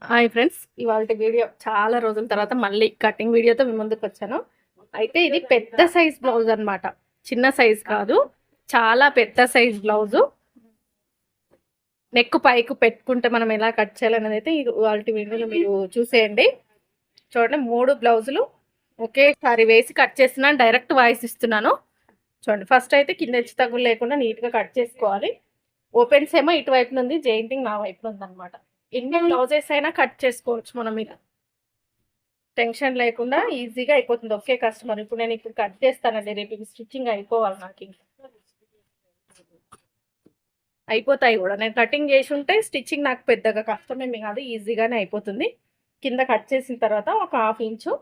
Hi friends, ఇవాళ video చాలా రోజుల తర్వాత మళ్ళీ కటింగ్ వీడియోతో మీ ముందుకు వచ్చాను. అయితే ఇది పెద్ద సైజ్ బ్లౌజ్ అన్నమాట, చిన్న సైజ్ కాదు, చాలా పెద్ద సైజ్ బ్లౌజు. నెక్ పైకి పెట్టుకుంటే మనం ఎలా కట్ చేయాలనేది అయితే ఇవాళ వీడియోలో మీరు చూసేయండి. చూడండి, 3 బ్లౌజులు ఒకేసారి వేసి కట్ చేస్తున్నాను, డైరెక్ట్ వాయిస్ ఇస్తున్నాను. చూడండి, ఫస్ట్ అయితే కింద హెచ్చు తగ్గులు లేకుండా నీట్గా కట్ చేసుకోవాలి. ఓపెన్స్ ఏమో ఇటువైపు నుండి, జెయింటింగ్ నా వైపు ఉంది అనమాట. ఎన్ని బ్లౌజెస్ అయినా కట్ చేసుకోవచ్చు మనం ఇలా, టెన్షన్ లేకుండా ఈజీగా అయిపోతుంది ఒకే కస్టమర్. ఇప్పుడు నేను ఇప్పుడు కట్ చేస్తానండి, రేపు స్టిచ్చింగ్ అయిపోవాలి, నాకు అయిపోతాయి కూడా. నేను కటింగ్ చేసి ఉంటే స్టిచ్చింగ్ నాకు పెద్దగా కష్టమేమి కాదు, ఈజీగానే అయిపోతుంది. కింద కట్ చేసిన తర్వాత ఒక 1/2 ఇంచు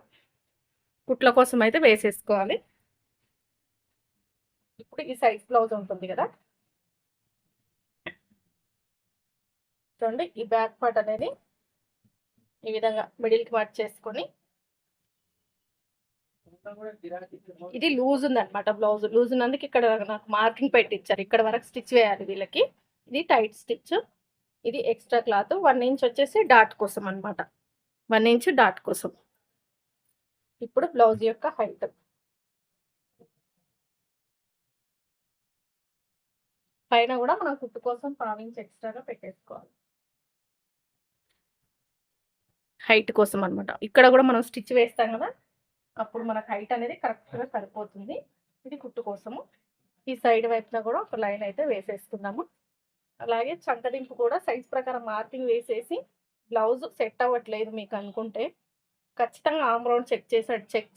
కుట్ల కోసం అయితే వేసేసుకోవాలి. ఇప్పుడు ఈ సైజ్ బ్లౌజ్ ఉంటుంది కదా, చూడండి, ఈ బ్యాక్ పార్ట్ అనేది ఈ విధంగా మిడిల్కి మార్క్ చేసుకొని, ఇది లూజ్ ఉందన్నమాట. బ్లౌజ్ లూజ్ ఉన్నందుకు ఇక్కడ నాకు మార్కింగ్ పెట్టించారు, ఇక్కడ వరకు స్టిచ్ వేయాలి వీళ్ళకి. ఇది టైట్ స్టిచ్, ఇది ఎక్స్ట్రా క్లాత్. 1 ఇంచ్ వచ్చేసి డాట్ కోసం అనమాట, 1 ఇంచ్ డాట్ కోసం. ఇప్పుడు బ్లౌజ్ యొక్క హైట్ పైన కూడా మనం కుట్టు కోసం 1/2 ఇంచ్ ఎక్స్ట్రాగా పెట్టేసుకోవాలి, హైట్ కోసం అనమాట. ఇక్కడ కూడా మనం స్టిచ్ వేస్తాం కదా, అప్పుడు మనకు హైట్ అనేది కరెక్ట్గా సరిపోతుంది. ఇది కుట్టు కోసము. ఈ సైడ్ వైపున కూడా ఒక లైన్ అయితే వేసేసుకున్నాము. అలాగే చంకదింపు కూడా సైజ్ ప్రకారం మార్కింగ్ వేసేసి, బ్లౌజ్ సెట్ అవ్వట్లేదు మీకు అనుకుంటే ఖచ్చితంగా ఆమ్ రౌండ్ చెక్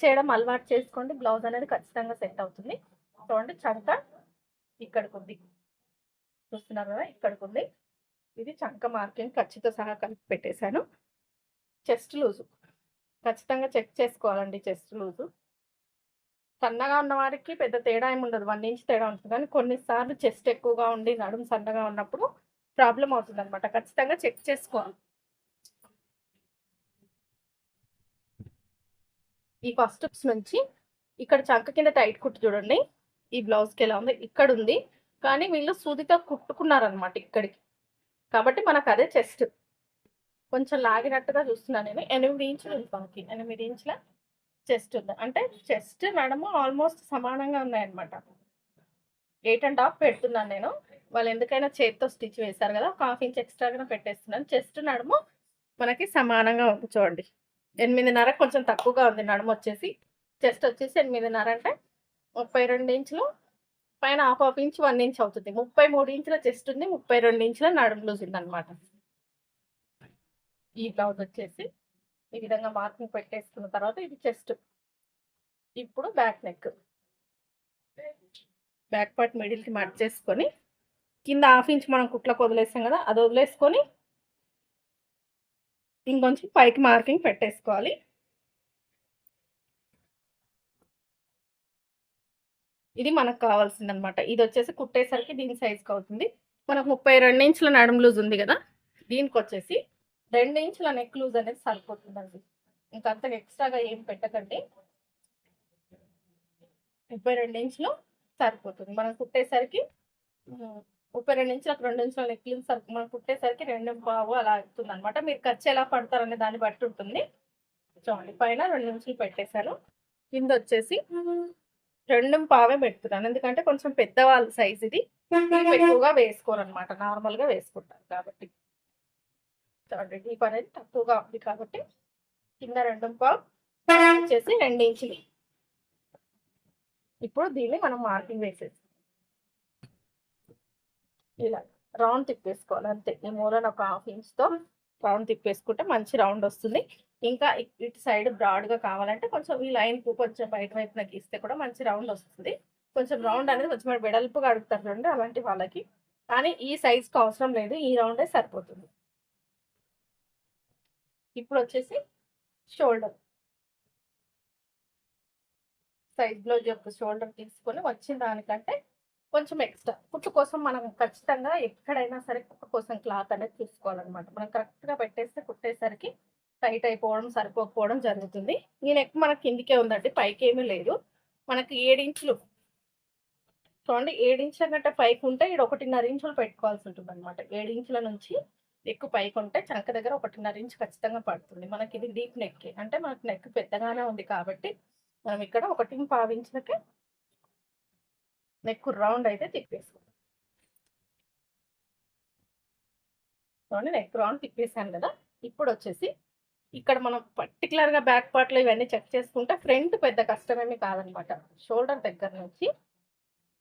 చేయడం అలవాటు చేసుకోండి. బ్లౌజ్ అనేది ఖచ్చితంగా సెట్ అవుతుంది. చూడండి, చంక ఇక్కడికి ఉంది, చూస్తున్నారు కదా, ఇక్కడికి ఉంది. ఇది చంక మార్కింగ్ ఖచ్చితంగా సహా కలిపి పెట్టేశాను. చెస్ట్ లూజు ఖచ్చితంగా చెక్ చేసుకోవాలండి. చెస్ట్ లూజు సన్నగా ఉన్న వారికి పెద్ద తేడా ఏమి ఉండదు, 1 ఇంచ్ తేడా ఉంటుంది. కానీ కొన్నిసార్లు చెస్ట్ ఎక్కువగా ఉండి నడుము సన్నగా ఉన్నప్పుడు ప్రాబ్లం అవుతుంది అనమాట. ఖచ్చితంగా చెక్ చేసుకోవాలి. ఈ ఫస్ట్ నుంచి ఇక్కడ చంక కింద టైట్ కుట్టు చూడండి, ఈ బ్లౌజ్కి ఎలా ఉంది, ఇక్కడ ఉంది. కానీ వీళ్ళు సూదితో కుట్టుకున్నారనమాట ఇక్కడికి, కాబట్టి మనకు అదే చెస్ట్ కొంచెం లాగినట్టుగా చూస్తున్నాను నేను. 8 ఇంచులు ఉంది మనకి, 8 ఇంచుల చెస్ట్ ఉంది. అంటే చెస్ట్ నడుము ఆల్మోస్ట్ సమానంగా ఉన్నాయన్నమాట. 8.5 పెడుతున్నాను నేను. వాళ్ళు ఎందుకైనా చేతితో స్టిచ్ వేశారు కదా, ఒక 1/2 ఇంచ్ ఎక్స్ట్రాగా పెట్టేస్తున్నాను. చెస్ట్ నడుము మనకి సమానంగా ఉంది. చూడండి, 8.5 కొంచెం తక్కువగా ఉంది నడుము వచ్చేసి. చెస్ట్ వచ్చేసి 8.5 అంటే 32 ఇంచులు, పైన 1/2 ఇంచ్ 1 ఇంచ్ అవుతుంది. 33 ఇంచుల చెస్ట్ ఉంది, 32 ఇంచుల నడుము లూజ్ ఉంది అనమాట. ఈ బ్లౌజ్ వచ్చేసి ఈ విధంగా మార్కింగ్ పెట్టేసుకున్న తర్వాత ఇది చెస్ట్. ఇప్పుడు బ్యాక్ నెక్, బ్యాక్ పార్ట్ మిడిల్కి మార్క్ చేసుకొని, కింద 1/2 ఇంచ్ మనం కుట్లకు వదిలేస్తాం కదా, అది వదిలేసుకొని ఇంకొంచెం పైకి మార్కింగ్ పెట్టేసుకోవాలి. ఇది మనకు కావాల్సింది అనమాట. ఇది వచ్చేసి కుట్టేసరికి దీని సైజ్కి అవుతుంది. మనకు 32 ఇంచుల నడుము లూజ్ ఉంది కదా, దీనికి వచ్చేసి 2 ఇంచుల నెక్ లూజ్ అనేది సరిపోతుందండి. ఇంకంతగా ఎక్స్ట్రాగా ఏం పెట్టకండి, 32 ఇంచులు సరిపోతుంది. మనం కుట్టేసరికి 32 ఇంచులకు 2 ఇంచుల నెక్ లూజ్ మనం కుట్టేసరికి 2.5 అలా అవుతుంది అనమాట. మీరు ఖర్చు ఎలా పడతారనే దాన్ని బట్టి ఉంటుంది. చూడండి, పైన 2 ఇంచులు పెట్టేశాను, కింద వచ్చేసి 2.5 పెడుతున్నాను. ఎందుకంటే కొంచెం పెద్దవాళ్ళ సైజ్ ఇది, ఎక్కువగా వేసుకోరు అనమాట, నార్మల్గా వేసుకుంటారు కాబట్టి. చూడండి, డీప్ అనేది తక్కువగా ఉంది కాబట్టి కింద 2.5 వచ్చేసి 2 ఇంచులు. ఇప్పుడు దీన్ని మనం మార్కింగ్ వేసేసి ఇలా రౌండ్ తిప్పేసుకోవాలి అంతే. ఈ మూలన ఒక 1/2 ఇంచ్తో రౌండ్ తిప్పేసుకుంటే మంచి రౌండ్ వస్తుంది. ఇంకా ఇటు సైడ్ బ్రాడ్గా కావాలంటే కొంచెం ఈ లైన్కు కొంచెం బయట వైపున గీస్తే కూడా మంచి రౌండ్ వస్తుంది. కొంచెం రౌండ్ అనేది కొంచెం వెడల్పుగా అడుగుతారు చూడండి, అలాంటి వాళ్ళకి. కానీ ఈ సైజ్కి అవసరం లేదు, ఈ రౌండే సరిపోతుంది. ఇప్పుడు వచ్చేసి షోల్డర్ సైజ్ బ్లౌజ్ యొక్క షోల్డర్ తీసుకొని వచ్చిన దానికంటే కొంచెం ఎక్స్ట్రా కుట్టు కోసం మనం ఖచ్చితంగా ఎక్కడైనా సరే కుట్టు కోసం క్లాత్ అనేది తీసుకోవాలన్నమాట. మనం కరెక్ట్గా పెట్టేస్తే కుట్టేసరికి టైట్ అయిపోవడం, సరిపోకపోవడం జరుగుతుంది. ఈ నెక్ మనకి కిందికే ఉందండి, పైకి ఏమీ లేదు. మనకి 7 ఇంచులు చూడండి, 7 ఇంచుల కంటే పైకి ఉంటే ఇక్కడ 1.5 ఇంచులు పెట్టుకోవాల్సి ఉంటుంది అనమాట. 7 ఇంచుల నుంచి నెక్ పైకి ఉంటే చంక దగ్గర 1.5 ఇంచ్ ఖచ్చితంగా పడుతుంది. మనకి ఇది డీప్ నెక్ అంటే మనకు నెక్ పెద్దగానే ఉంది కాబట్టి మనం ఇక్కడ 1.5 ఇంచులకి నెక్ రౌండ్ అయితే తిప్పేసుకుందాం. చూడండి నెక్ రౌండ్ తిప్పేసాను కదా. ఇప్పుడు వచ్చేసి ఇక్కడ మనం పర్టికులర్గా బ్యాక్ పార్ట్లో ఇవన్నీ చెక్ చేసుకుంటే ఫ్రంట్ పెద్ద కష్టమేమి కాదనమాట. షోల్డర్ దగ్గర నుంచి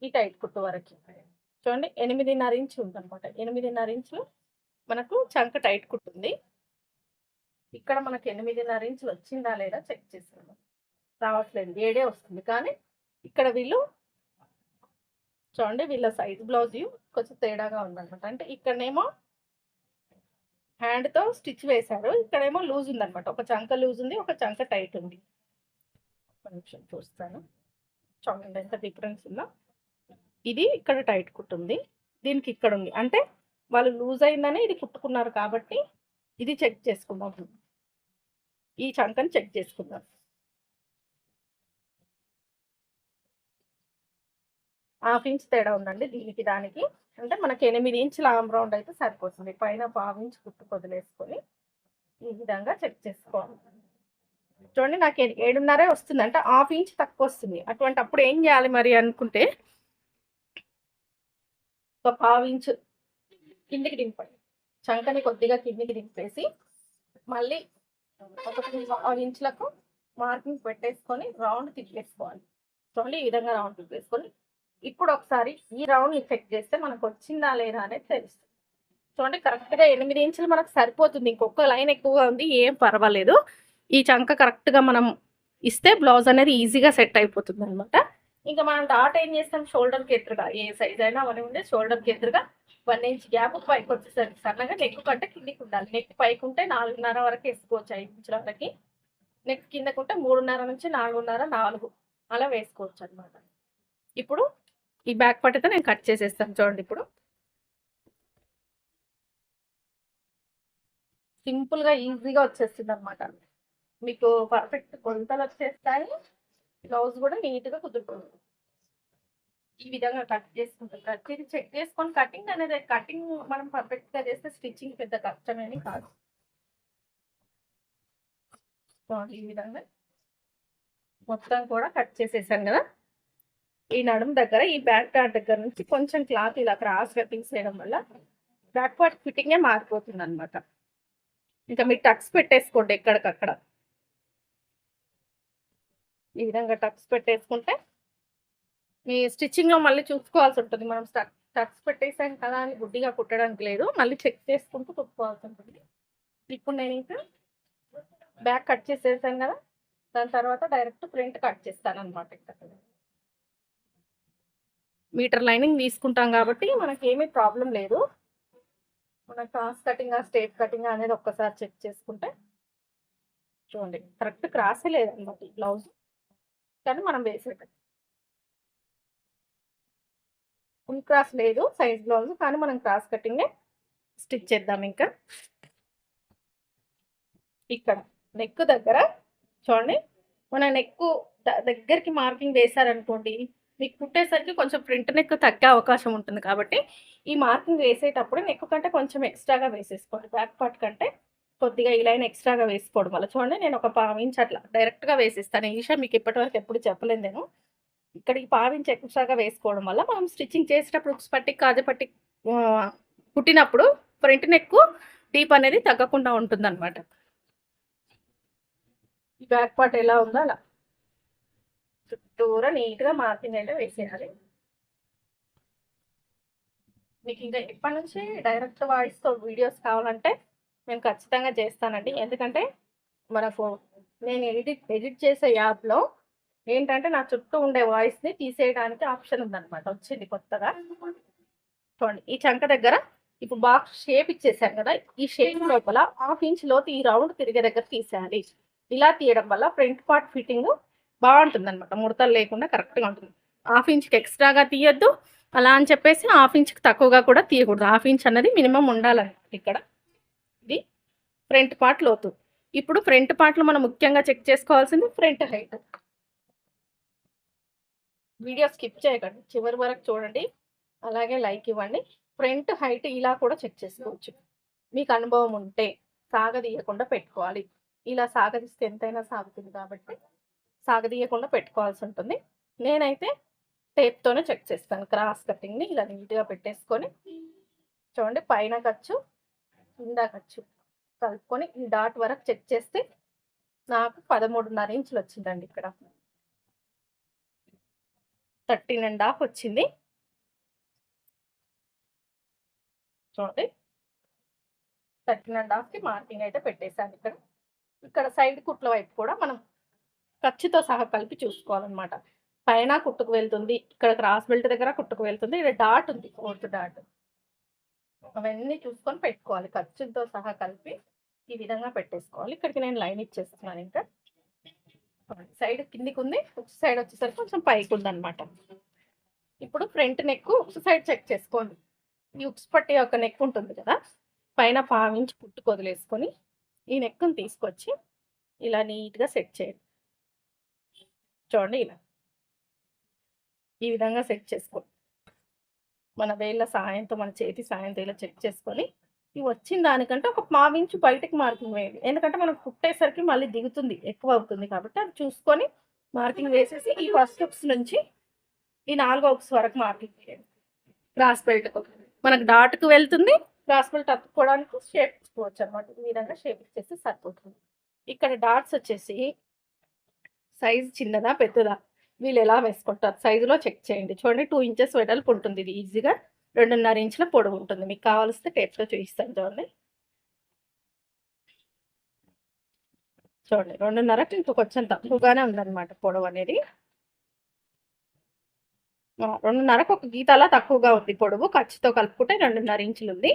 ఈ టైట్ కుట్టు వరకు చూడండి 8.5 ఇంచు ఉందన్నమాట. 8.5 ఇంచులు మనకు చంక టైట్ కుట్టుంది. ఇక్కడ మనకు 8.5 ఇంచులు వచ్చిందా లేదా చెక్ చేసుకుందాం. రావట్లేదు, 7 వస్తుంది. కానీ ఇక్కడ వీళ్ళు చూడండి వీళ్ళ సైజ్ బ్లౌజ్ కొంచెం తేడాగా ఉందన్నమాట. అంటే ఇక్కడనేమో హ్యాండ్తో స్టిచ్ వేశారు, ఇక్కడేమో లూజ్ ఉందన్నమాట. ఒక చంక లూజ్ ఉంది, ఒక చంక టైట్ ఉంది. ఒక నిమిషం చూస్తాను. చూడండి ఎంత డిఫరెన్స్ ఉందో. ఇది ఇక్కడ టైట్ కుట్టుంది, దీనికి ఇక్కడ ఉంది. అంటే వాళ్ళు లూజ్ అయిందని ఇది కుట్టుకున్నారు కాబట్టి ఇది చెక్ చేసుకుందాం. ఈ చంకని చెక్ చేసుకుందాం. ½ ఇంచ్ తేడా ఉందండి దీనికి దానికి. అంటే మనకి 8 ఇంచుల ఆర్మ్ రౌండ్ అయితే సరిపోతుంది. పైన ½ ఇంచ్ కుట్టు వదిలేసుకొని ఈ విధంగా చెక్ చేసుకోవాలి. చూడండి నాకు 7.5 వస్తుంది, అంటే ½ ఇంచ్ తక్కువ వస్తుంది. అటువంటి అప్పుడు ఏం చేయాలి మరి అనుకుంటే ఒక ½ ఇంచ్ కిందికి దింపండి. చంకని కొద్దిగా కిందికి దింపేసి మళ్ళీ ఒక ½ ఇంచులకు మార్కింగ్ పెట్టేసుకొని రౌండ్ తిప్పేసుకోవాలి. చూడండి ఈ విధంగా రౌండ్ తిప్పేసుకొని ఇప్పుడు ఒకసారి ఈ రౌండ్ చెక్ చేస్తే మనకు వచ్చిందా లేదా అనేది తెలుస్తుంది. చూడండి కరెక్ట్గా 8 ఇంచులు మనకు సరిపోతుంది. ఇంకొక లైన్ ఎక్కువగా ఉంది, ఏం పర్వాలేదు. ఈ చంక కరెక్ట్గా మనం ఇస్తే బ్లౌజ్ అనేది ఈజీగా సెట్ అయిపోతుంది అనమాట. ఇంకా మనం డాట్ ఏం చేస్తాం, షోల్డర్కి ఎదురుగా ఏ సైజ్ అయినా అవన్నీ ఉండే షోల్డర్కి ఎదురుగా 1 ఇంచ్ గ్యాప్ పైకి వచ్చేసరికి సన్నగా నెక్ కంటే కిందికి ఉండాలి. నెక్ పైకి ఉంటే 4.5 వరకు వేసుకోవచ్చు, 5 ఇంచుల వరకు. నెక్ కిందకుంటే 3.5 నుంచి 4.5, 4 అలా వేసుకోవచ్చు అనమాట. ఇప్పుడు ఈ బ్యాక్ పార్ట్ అయితే నేను కట్ చేసేస్తాను. చూడండి ఇప్పుడు సింపుల్గా ఈజీగా వచ్చేస్తుంది అనమాట. మీకు పర్ఫెక్ట్ కొలతలు వచ్చేస్తాయి, బ్లౌజ్ కూడా నీట్గా కుదురుతుంది. ఈ విధంగా కట్ చేసుకుంటాం. కట్ చేసి చెక్ చేసుకొని కటింగ్ అనేది కటింగ్ మనం పర్ఫెక్ట్గా చేస్తే స్టిచ్చింగ్ పెద్ద కష్టమేమి కాదు. ఈ విధంగా మొత్తం కూడా కట్ చేసేసాను కదా. ఈ నడుము దగ్గర ఈ బ్యాక్ పార్ట్ దగ్గర నుంచి కొంచెం క్లాత్ ఇలా క్రాస్ కటింగ్ చేయడం వల్ల బ్యాక్ పార్ట్ ఫిట్టింగే మారిపోతుంది అనమాట. ఇంకా మీరు టక్స్ పెట్టేసుకోండి ఎక్కడికక్కడ. ఈ విధంగా టక్స్ పెట్టేసుకుంటే మీ స్టిచ్చింగ్లో మళ్ళీ చూసుకోవాల్సి ఉంటుంది. మనం టక్స్ పెట్టేసాం కదా అని గుడ్డిగా కుట్టడానికి లేదు, మళ్ళీ చెక్ చేసుకుంటూ కుట్టుకోవాల్సి ఉంటుంది. ఇప్పుడు నేను ఇంకా బ్యాక్ కట్ చేసేసాను కదా, దాని తర్వాత డైరెక్ట్ ఫ్రంట్ కట్ చేస్తాను అనమాట. ఇక్కడ మీటర్ లైనింగ్ తీసుకుంటాం కాబట్టి మనకి ఏమీ ప్రాబ్లం లేదు. మన క్రాస్ కటింగ్ స్ట్రేట్ కటింగ్ అనేది ఒక్కసారి చెక్ చేసుకుంటే చూడండి కరెక్ట్ క్రాసే లేదన్నమాట ఈ బ్లౌజ్. కానీ మనం వేసేది ఫుల్ క్రాస్ లేదు సైజ్ బ్లౌజ్, కానీ మనం క్రాస్ కటింగే స్టిచ్ చేద్దాం. ఇంకా ఇక్కడ నెక్ దగ్గర చూడండి, మన నెక్ దగ్గరికి మార్కింగ్ వేశారనుకోండి, మీకు కుట్టేసరికి కొంచెం ఫ్రంట్ నెక్ తగ్గే అవకాశం ఉంటుంది. కాబట్టి ఈ మార్కింగ్ వేసేటప్పుడు నెక్ కంటే కొంచెం ఎక్స్ట్రాగా వేసేసుకోండి. బ్యాక్ పార్ట్ కంటే కొద్దిగా ఈ లైన్ ఎక్స్ట్రాగా వేసుకోవడం వల్ల చూడండి నేను ఒక ½ ఇంచ్ అట్లా డైరెక్ట్గా వేసేస్తాను. ఈ విషయం మీకు ఇప్పటివరకు ఎప్పుడు చెప్పలేదు నేను. ఇక్కడికి ½ ఇంచ్ ఎక్స్ట్రాగా వేసుకోవడం వల్ల మనం స్టిచ్చింగ్ చేసేటప్పుడు ఉక్స్ పట్టి కాజా పట్టి కుట్టినప్పుడు ఫ్రంట్ నెక్ డీప్ అనేది తగ్గకుండా ఉంటుంది అనమాట. ఈ బ్యాక్ పార్ట్ ఎలా ఉందో అలా చుట్టూరా నీట్గా మార్కింగ్ అయితే వేసేయాలి. మీకు ఇంకా ఎప్పటి నుంచి డైరెక్ట్ వాయిస్తో వీడియోస్ కావాలంటే నేను ఖచ్చితంగా చేస్తానండి. ఎందుకంటే మనకు నేను ఎడిట్ చేసే యాప్లో ఏంటంటే నా చుట్టూ ఉండే వాయిస్ని తీసేయడానికి ఆప్షన్ ఉందన్నమాట, వచ్చింది కొత్తగా. చూడండి ఈ చంక దగ్గర ఇప్పుడు బాక్స్ షేప్ ఇచ్చేసాను కదా, ఈ షేప్ లోపల ½ ఇంచ్ లోతు ఈ రౌండ్ తిరిగే దగ్గర తీసేయాలి. ఇలా తీయడం వల్ల ఫ్రంట్ పార్ట్ ఫిట్టింగ్ బాగుంటుంది అనమాట, ముడతలు లేకుండా కరెక్ట్గా ఉంటుంది. ½ ఇంచ్కి ఎక్స్ట్రాగా తీయద్దు, అలా అని చెప్పేసి ½ ఇంచ్కి తక్కువగా కూడా తీయకూడదు. ½ ఇంచ్ అన్నది మినిమం ఉండాలన్నమాట. ఇక్కడ ఇది ఫ్రంట్ పార్ట్ లోతు. ఇప్పుడు ఫ్రంట్ పార్ట్లో మనం ముఖ్యంగా చెక్ చేసుకోవాల్సింది ఫ్రంట్ హైట్. వీడియో స్కిప్ చేయకండి, చివరి వరకు చూడండి, అలాగే లైక్ ఇవ్వండి. ఫ్రంట్ హైట్ ఇలా కూడా చెక్ చేసుకోవచ్చు. మీకు అనుభవం ఉంటే సాగదీయకుండా పెట్టుకోవాలి. ఇలా సాగదీస్తే ఎంతైనా సాగుతుంది కాబట్టి సాగదీయకుండా పెట్టుకోవాల్సి ఉంటుంది. నేనైతే టేప్‌తోనే చెక్ చేస్తాను. క్రాస్ కటింగ్‌ని ఇలా నీట్‌గా పెట్టేసుకొని చూడండి పైన ఖర్చు, కింద ఖర్చు కలుపుకొని ఈ డాట్ వరకు చెక్ చేస్తే నాకు 13.5 ఇంచులు వచ్చిందండి ఇక్కడ. 13.5 వచ్చింది. చూడండి 13.5కి మార్కింగ్ అయితే పెట్టేసాను ఇక్కడ. ఇక్కడ సైడ్ కుట్ల వైపు కూడా మనం ఖర్చుతో సహా కలిపి చూసుకోవాలన్నమాట. పైన కుట్టుకు వెళ్తుంది. ఇక్కడ క్రాస్ బెల్ట్ దగ్గర కుట్టుకు వెళ్తుంది. ఇక్కడ డాట్ ఉంది. Fourth dot. అవన్నీ చూసుకొని పెట్టుకోవాలి. ఖర్చులతో సహా కలిపి ఈ విధంగా పెట్టేసుకోవాలి. ఇక్కడికి నేను లైన్ ఇచ్చేస్తున్నాను ఇంకా. సైడ్ కిందికి ఉంది. ఉక్స్ సైడ్ వచ్చేసరికి కొంచెం పైకి ఉందన్నమాట. ఇప్పుడు ఫ్రంట్ నెక్ ఉక్స్ సైడ్ చెక్ చేసుకోండి. ఈ ఉక్స్ పట్టి యొక్క నెక్ ఉంటుంది కదా, పైన 1/2 ఇంచ్ కుట్టుకు వదిలేసుకొని ఈ నెక్ని తీసుకొచ్చి ఇలా నీట్‌గా సెట్ చేయండి. చూడండి ఇలా. ఈ విధంగా సెట్ చేసుకోండి. మన వేళ్ళ సాయంతో, మన చేతి సాయంతో ఇలా చెక్ చేసుకొని ఈ వచ్చిన దానికంటే ఒక 1/2 ఇంచు బయటకి మార్కింగ్ వేయండి. ఎందుకంటే మనం కుట్టేసరికి మళ్ళీ దిగుతుంది, ఎక్కువ అవుతుంది కాబట్టి అది చూసుకొని మార్కింగ్ వేసేసి ఈ ఫస్ట్ హుక్స్ నుంచి ఈ 4వ హుక్స్ వరకు మార్కింగ్ వేయండి. క్రాస్ బెల్ట్‌కు మనకు డాట్‌కు వెళ్తుంది. క్రాస్ బెల్ట్ అతుక్కోవడానికి షేప్ ఇచ్చుకోవచ్చు అనమాట. ఈ విధంగా షేప్ ఇచ్చేస్తే సరిపోతుంది. ఇక్కడ డాట్స్ వచ్చేసి సైజ్ చిన్నదా, పెద్దదా వీళ్ళు ఎలా వేసుకుంటారు సైజులో చెక్ చేయండి. చూడండి 2 ఇంచెస్ వెడల్పు ఉంటుంది. ఇది ఈజీగా 2.5 ఇంచుల పొడవు ఉంటుంది. మీకు కావాల్స్తే టేప్‌తో చూపిస్తాను చూడండి. చూడండి 2.5కి ఇంకా కొంచెం తక్కువగానే ఉందన్నమాట పొడవు అనేది. 2.5కి ఒక గీత అలా తక్కువగా ఉంది పొడవు. ఖర్చుతో కలుపుకుంటే 2.5 ఇంచులు ఉంది.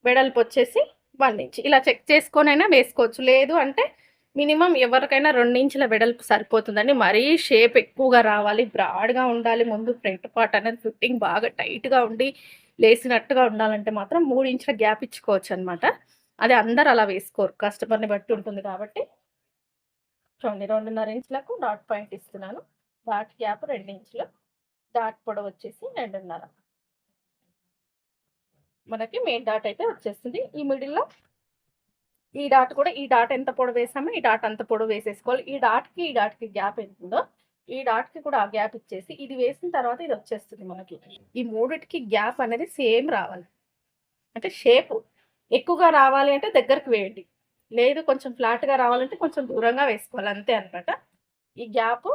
వెడల్పు వచ్చేసి 1 ఇంచ్. ఇలా చెక్ చేసుకొనైనా వేసుకోవచ్చు. లేదు అంటే మినిమం ఎవరికైనా 2 ఇంచుల వెడల్పు సరిపోతుందండి. మరీ షేప్ ఎక్కువగా రావాలి, బ్రాడ్‌గా ఉండాలి. ముందు ఫ్రంట్ పార్ట్ అనేది ఫిట్టింగ్ బాగా టైట్‌గా ఉండి లేసినట్టుగా ఉండాలంటే మాత్రం 3 ఇంచుల గ్యాప్ ఇచ్చుకోవచ్చు అనమాట. అది అందరూ అలా వేసుకోరు. కస్టమర్‌ని బట్టి ఉంటుంది కాబట్టి చూడండి 2.5 ఇంచులకు డాట్ పాయింట్ ఇస్తున్నాను. డాట్ గ్యాప్ 2 ఇంచులు. డాట్ పొడవు వచ్చేసి 2.5. మనకి మెయిన్ డాట్ అయితే వచ్చేస్తుంది. ఈ మిడిల్‌లో ఈ డాట్ కూడా ఈ డాట్ ఎంత పొడవు వేసామో ఈ డాట్ అంత పొడవు వేసేసుకోవాలి. ఈ డాట్‌కి గ్యాప్ ఎంత ఉందో ఈ డాట్‌కి కూడా ఆ గ్యాప్ ఇచ్చేసి ఇది వేసిన తర్వాత ఇది వచ్చేస్తుంది మనకి. ఈ మూడిటికి గ్యాప్ అనేది సేమ్ రావాలి. అంటే షేపు ఎక్కువగా రావాలి అంటే దగ్గరికి వేయండి. లేదు కొంచెం ఫ్లాట్‌గా రావాలంటే కొంచెం దూరంగా వేసుకోవాలి అంతే అనమాట. ఈ గ్యాప్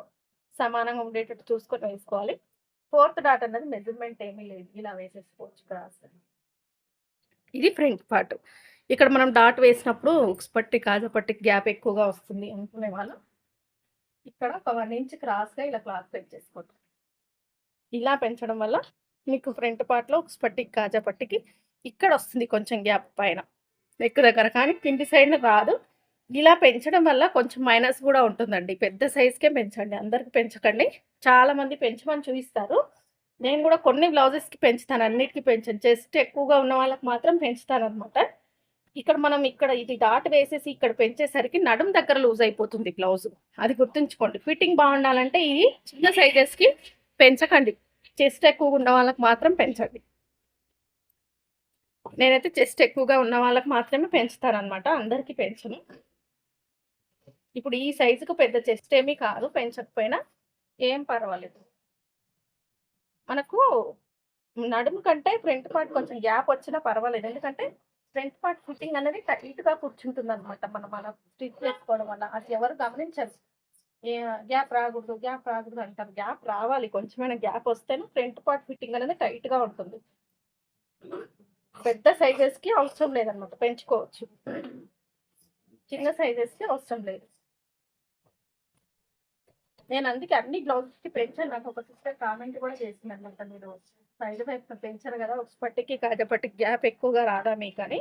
సమానంగా ఉండేటట్టు చూసుకొని వేసుకోవాలి. ఫోర్త్ డాట్ అనేది మెజర్‌మెంట్ ఏమీ లేదు. ఇలా వేసేసుకోవచ్చు క్రాస్. ఇది ఫ్రంట్ పార్ట్. ఇక్కడ మనం డాట్ వేసినప్పుడు ఉక్స్ పట్టి, కాజా పట్టికి గ్యాప్ ఎక్కువగా వస్తుంది అనుకునే వాళ్ళు ఇక్కడ ఒక 1 ఇంచ్ క్రాస్‌గా ఇలా క్లాత్ పెంచేసుకోండి. ఇలా పెంచడం వల్ల మీకు ఫ్రంట్ పార్ట్‌లో ఉక్స్ పట్టికి, కాజా పట్టికి ఇక్కడ వస్తుంది కొంచెం గ్యాప్ పైన నెక్ దగ్గర. కానీ కింది సైడ్‌న రాదు. ఇలా పెంచడం వల్ల కొంచెం మైనస్ కూడా ఉంటుందండి. పెద్ద సైజ్‌కే పెంచండి. అందరికి పెంచకండి. చాలామంది పెంచమని చూయిస్తారు. నేను కూడా కొన్ని బ్లౌజెస్‌కి పెంచుతాను. అన్నిటికి పెంచను. చెస్ట్ ఎక్కువగా ఉన్న వాళ్ళకి మాత్రం పెంచుతాననమాట. ఇక్కడ మనం ఇది డాట్ వేసేసి ఇక్కడ పెంచేసరికి నడుము దగ్గర లూజ్ అయిపోతుంది బ్లౌజు. అది గుర్తుంచుకోండి. ఫిట్టింగ్ బాగుండాలంటే ఇది చిన్న సైజెస్‌కి పెంచకండి. చెస్ట్ ఎక్కువగా ఉన్న వాళ్ళకి మాత్రం పెంచండి. నేనైతే చెస్ట్ ఎక్కువగా ఉన్న వాళ్ళకి మాత్రమే పెంచుతాననమాట. అందరికీ పెంచను. ఇప్పుడు ఈ సైజుకు పెద్ద చెస్ట్ ఏమీ కాదు. పెంచకపోయినా ఏం పర్వాలేదు. మనకు నడుము కంటే ఫ్రంట్ పార్ట్ కొంచెం గ్యాప్ వచ్చినా పర్వాలేదు. ఎందుకంటే ఫ్రంట్ పార్ట్ ఫిట్టింగ్ అనేది టైట్‌గా కూర్చుంటుందనమాట. మనం స్టిచ్ చేసుకోవడం వల్ల. అది ఎవరు గమనించరు. గ్యాప్ రాకూడదు అంటారు. గ్యాప్ రావాలి. కొంచెమైనా గ్యాప్ వస్తేనే ఫ్రంట్ పార్ట్ ఫిట్టింగ్ అనేది టైట్‌గా ఉంటుంది. పెద్ద సైజెస్‌కి అవసరం లేదనమాట. పెంచుకోవచ్చు. చిన్న సైజెస్‌కి అవసరం లేదు. నేను అందుకే అన్ని బ్లౌజెస్‌కి పెంచాను. నాకు ఒక సిస్టర్ కామెంట్ కూడా చేసిందనమాట. మీరు సైడ్ వైపున పెంచరు కదా! ఉక్స్ పట్టికి, కాజా పట్టికి గ్యాప్ ఎక్కువగా రాదా మీకని.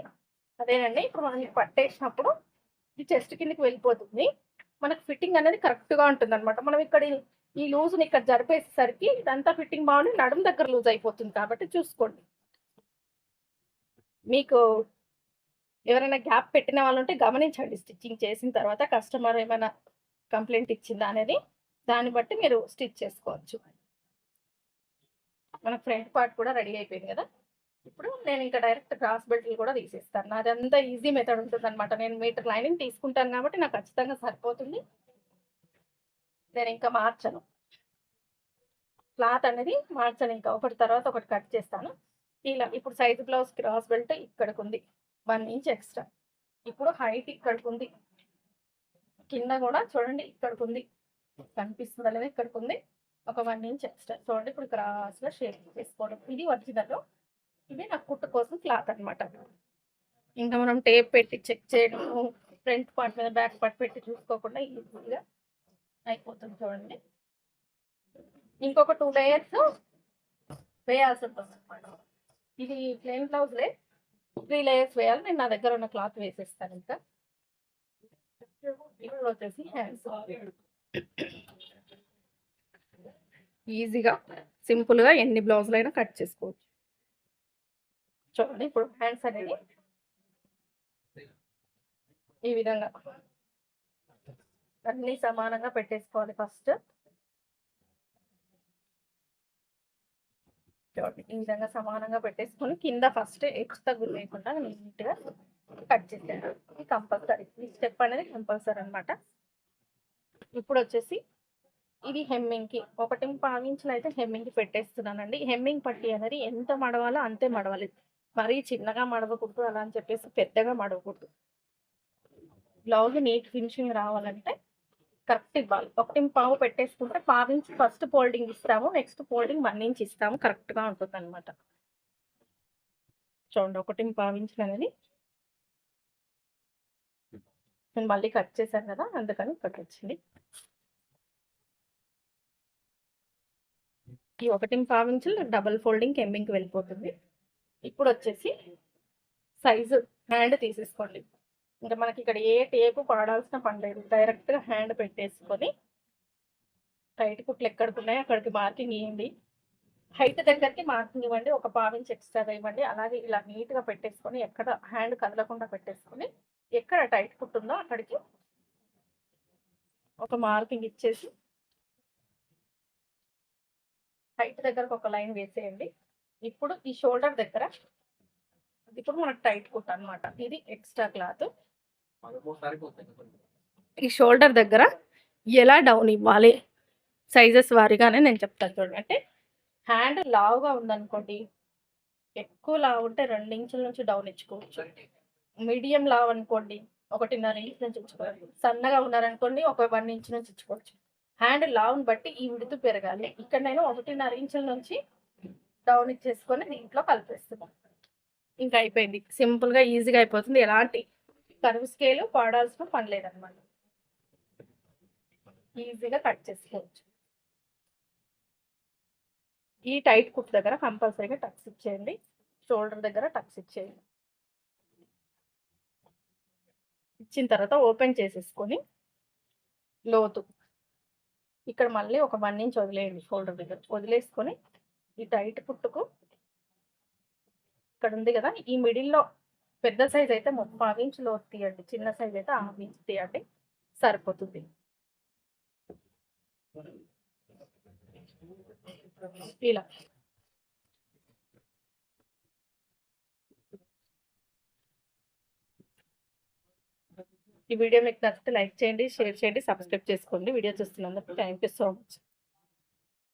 అదేనండి. ఇప్పుడు మనం పట్టేసినప్పుడు ఇది చెస్ట్ కిందకి వెళ్ళిపోతుంది. మనకు ఫిట్టింగ్ అనేది కరెక్ట్‌గా ఉంటుందనమాట. మనం ఇక్కడ ఈ లూజ్‌ని ఇక్కడ జరిపేసేసరికి ఇదంతా ఫిట్టింగ్ బాగుండి నడుము దగ్గర లూజ్ అయిపోతుంది కాబట్టి చూసుకోండి. మీకు ఎవరైనా గ్యాప్ పెట్టిన వాళ్ళుంటే గమనించండి. స్టిచ్చింగ్ చేసిన తర్వాత కస్టమర్ ఏమైనా కంప్లెయింట్ ఇచ్చిందా అనేది దాన్ని బట్టి మీరు స్టిచ్ చేసుకోవచ్చు. మన ఫ్రంట్ పార్ట్ కూడా రెడీ అయిపోయింది కదా! ఇప్పుడు నేను ఇంకా డైరెక్ట్ క్రాస్ బెల్ట్లు కూడా తీసేస్తాను. నాదంతా ఈజీ మెథడ్ ఉంటుందన్నమాట. నేను మీటర్ లైనింగ్ తీసుకుంటాను కాబట్టి నాకు ఖచ్చితంగా సరిపోతుంది. నేను ఇంకా మార్చను. క్లాత్ అనేది మార్చను, ఇంకా ఒకటి తర్వాత ఒకటి కట్ చేస్తాను. ఇలా ఇప్పుడు సైజ్ బ్లౌజ్ క్రాస్ బెల్ట్ ఇక్కడికి ఉంది 1 ఇంచ్ ఎక్స్ట్రా. ఇప్పుడు హైట్ ఇక్కడికి ఉంది. కింద కూడా చూడండి ఇక్కడికి ఉంది. కనిపిస్తుందా లేదా? ఇక్కడికి ఉంది ఒక 1 ఇంచ్ ఎక్స్ట్రా. చూడండి ఇప్పుడు క్రాస్గా షేప్ చేసుకోవడం. ఇది ఒరిజినల్. ఇది నాకు కుట్టు కోసం క్లాత్ అనమాట. ఇంకా మనం టేప్ పెట్టి చెక్ చేయడము, ఫ్రంట్ పార్ట్ మీద బ్యాక్ పార్ట్ పెట్టి చూసుకోకుండా ఈజీగా అయిపోతుంది. చూడండి ఇంకొక 2 లేయర్స్ వేయాల్సి ఉంటుంది అనమాట. ఇది ప్లెయిన్ బ్లౌజ్లే 3 లేయర్స్ వేయాలి. నేను నా దగ్గర ఉన్న క్లాత్ వేసేస్తాను. ఇంకా ఇప్పుడు వచ్చేసి హ్యాండ్స్ ఈజీగా సింపుల్గా ఎన్ని బ్లౌజులు అయినా కట్ చేసుకోవచ్చు. చూడండి ఇప్పుడు హ్యాండ్స్ అనేది ఈ విధంగా అన్ని సమానంగా పెట్టేసుకోవాలి. ఫస్ట్ చూడండి ఈ విధంగా సమానంగా పెట్టేసుకొని కింద ఫస్ట్ ఎక్స్ట్రా గురి లేకుండా నీట్గా కట్ చేసాను. ఇది కంపల్సరీ, ఈ స్టెప్ అనేది కంపల్సరీ అనమాట. ఇప్పుడు వచ్చేసి ఇది హెమ్మింగ్కి 1.5 ఇంచులు అయితే హెమ్మింగ్కి పెట్టేస్తున్నానండి. హెమ్మింగ్ పట్టి అనేది ఎంత మడవాలో అంతే మడవాలి. మరీ చిన్నగా మడవకూడదు, అలా అని చెప్పేసి పెద్దగా మడవకూడదు. బ్లౌజ్ నీట్ ఫినిషింగ్ రావాలంటే కరెక్ట్ ఇవ్వాలి. 1.5 పెట్టేసుకుంటే 1/2 ఇంచ్ ఫస్ట్ ఫోల్డింగ్ ఇస్తాము, నెక్స్ట్ ఫోల్డింగ్ 1 ఇంచ్ ఇస్తాము. కరెక్ట్గా ఉంటుంది అనమాట. చూడండి 1.5 ఇంచులు అనేది నేను మళ్ళీ కట్ చేశాను కదా, అందుకని ఇక్కడికి వచ్చింది. ఈ 1.5 ఇంచులు డబల్ ఫోల్డింగ్ హెమ్మింగ్కి వెళ్ళిపోతుంది. ఇప్పుడు వచ్చేసి సైజు హ్యాండ్ తీసేసుకోండి. ఇంకా మనకి ఇక్కడ ఏ టేపు పడాల్సిన పని లేదు. డైరెక్ట్గా హ్యాండ్ పెట్టేసుకొని టైట్ కుట్లు ఎక్కడికి ఉన్నాయో అక్కడికి మార్కింగ్ ఇవ్వండి. హైట్ దగ్గరికి మార్కింగ్ ఇవ్వండి. ఒక 1/2 ఇంచ్ ఎక్స్ట్రా ఇవ్వండి. అలాగే ఇలా నీట్గా పెట్టేసుకొని ఎక్కడ హ్యాండ్ కదలకుండా పెట్టేసుకొని ఎక్కడ టైట్ కుట్టుందో అక్కడికి ఒక మార్కింగ్ ఇచ్చేసి హైట్ దగ్గరకు ఒక లైన్ వేసేయండి. ఇప్పుడు ఈ షోల్డర్ దగ్గర ఇప్పుడు మనకు టైట్ కుట్ అనమాట. ఇది ఎక్స్ట్రా క్లాత్. ఈ షోల్డర్ దగ్గర ఎలా డౌన్ ఇవ్వాలి సైజెస్ వారీగానే నేను చెప్తాను. చూడండి అంటే హ్యాండ్ లావుగా ఉందనుకోండి, ఎక్కువ లావు ఉంటే 2 ఇంచుల నుంచి డౌన్ ఇచ్చుకోవచ్చు. మీడియం లావు అనుకోండి 1.5 ఇంచ్ నుంచి ఇచ్చుకోవచ్చు. సన్నగా ఉన్నారనుకోండి ఒక 1 ఇంచ్ నుంచి ఇచ్చుకోవచ్చు. హ్యాండ్ లావుని బట్టి ఈ విడుతు పెరగాలి. ఇక్కడ నేను 1.5 ఇంచుల నుంచి డౌన్ ఇచ్చేసుకొని దీంట్లో కలిపేస్తున్నాను. ఇంకా అయిపోయింది. సింపుల్గా ఈజీగా అయిపోతుంది. ఎలాంటి కరువు స్కేలు పాడాల్సిన పని లేదనమాట. ఈజీగా కట్ చేసుకోవచ్చు. ఈ టైట్ కుట్ దగ్గర కంపల్సరీగా టక్స్ ఇచ్చేయండి. షోల్డర్ దగ్గర టక్స్ ఇచ్చేయండి. ఇచ్చిన తర్వాత ఓపెన్ చేసేసుకొని లోతు ఇక్కడ మళ్ళీ ఒక 1 ఇంచ్ వదిలేయండి. షోల్డర్ దగ్గర వదిలేసుకొని ఈ టైట్ కుట్టుకు ఇక్కడ ఉంది కదా, ఈ మిడిల్లో పెద్ద సైజ్ అయితే 30 ఇంచ్ లోతు తీయండి, చిన్న సైజ్ అయితే 1/2 ఇంచ్ తీయండి, సరిపోతుంది. ఇలా ఈ వీడియో మీకు నచ్చితే లైక్ చేయండి, షేర్ చేయండి, సబ్స్క్రైబ్ చేసుకోండి. వీడియో చూస్తున్నందుకు థ్యాంక్ యూ సో మచ్.